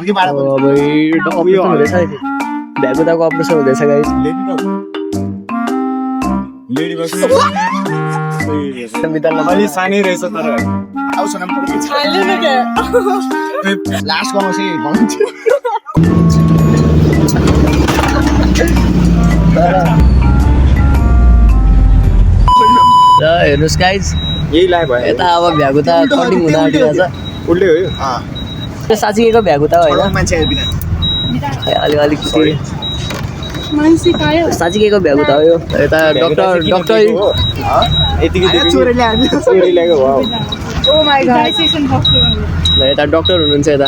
हुँदैछ भ्यागुताको अपरेसन हुँदैछ गाइस। अलि सानै रहेछ तर लास्ट गर्नु चाहिँ भन्छु र हेर्नुहोस् गाइस यही लाइभ भयो यता अब भ्यागुता कटिङ हुन आँटिरहेछ। उल्टे हो यो त्यो साँच्चीको भ्यागुता होइन मान्छे बिना अलिक मानसिक आयो साँच्चीको भ्यागुता हो यो। यता डक्टर यतिकै चोरी ल्याएको चोरी ल्याएको भयो ओ माय गॉड डाइसेसन हस्पिटल यता डक्टर हुनुहुन्छ यता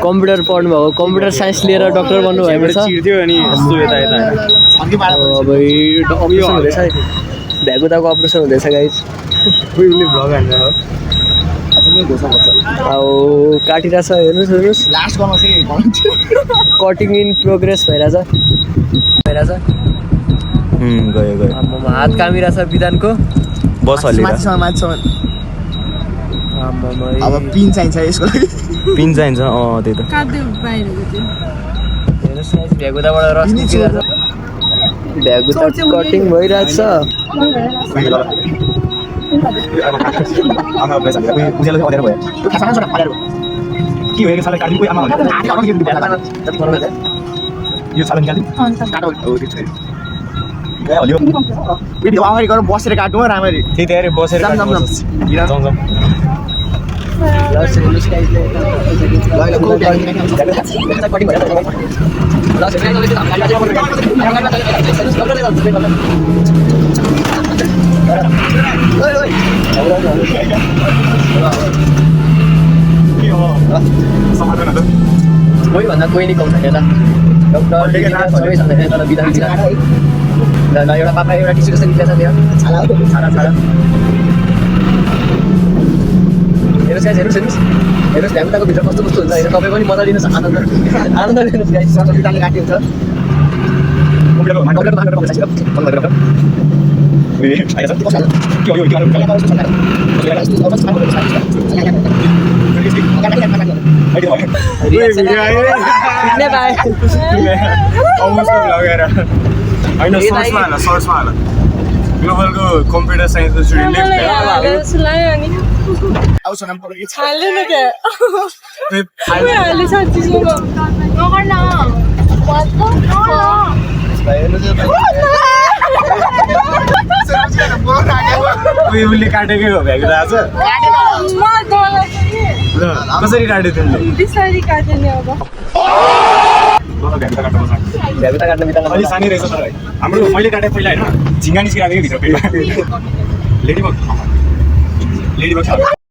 कम्प्युटर पढ्नुभएको कम्प्युटर साइन्स लिएर डक्टर बन्नुभएको छ। चिर्दियो अनि यस्तो यता यता अब अपरेसन हुँदैछ भ्यागुताको अपरेसन हुँदैछ गाइस। उहिले भ्लग हाल्छ अब काटिरहेछ हेर्नुहोस् लास्ट गर्नु चाहिँ भन्छु कटिङ इन प्रोग्रेस भइरहेछ गयो आम्मामा हात कामिरहेछ विधानको। बस हल्लिएर माथिसम्म आम्मामा अब पिन चाहिन्छ यसको लागि पिन चाहिन्छ त्यही त काट्दै बाहिरको त्यो हेर्नुहोस् गाइस भ्यागुताबाट रस निस्किरहेछ भ्यागुता कटिङ भइरहेछ। अगाडि गएर बसेर काट्नु हो राम्ररी त्यही तयारी बसेर ल हेर्नुहोस् कोही भन्दा कोही नि कम छैन यता डक्टर सबै छ तर बिदा ल एउटा पापा एउटा टिस्यु जस्तो निक्लेछ त्यहाँ छाडा हेर्नुहोस् भ्यागुताको भित्र कस्तो हुन्छ होइन तपाईँ पनि मजा लिनुहोस् आनन्द लिनुहोस् गाइस। बिदाले काटिन्छ ग्लोबलको कम्प्युटर साइन्सको स्टुडेन्टले आउँछ नाम पढ्यो हाल्दैन क्या हाल्छ साँच्चीसँग नगर्न उसले काटेकै हो भ्यागुता आज कसरी काट्यो तिमीले बिस्तारै काट्यो नि अब भ्यागुता काट्न बिदा अलि सानै रहेछ तर हाम्रो मैले काटेँ पहिला होइन झिङ्गा निस्किरहेको थियो भित्र पेटमा लेडीबग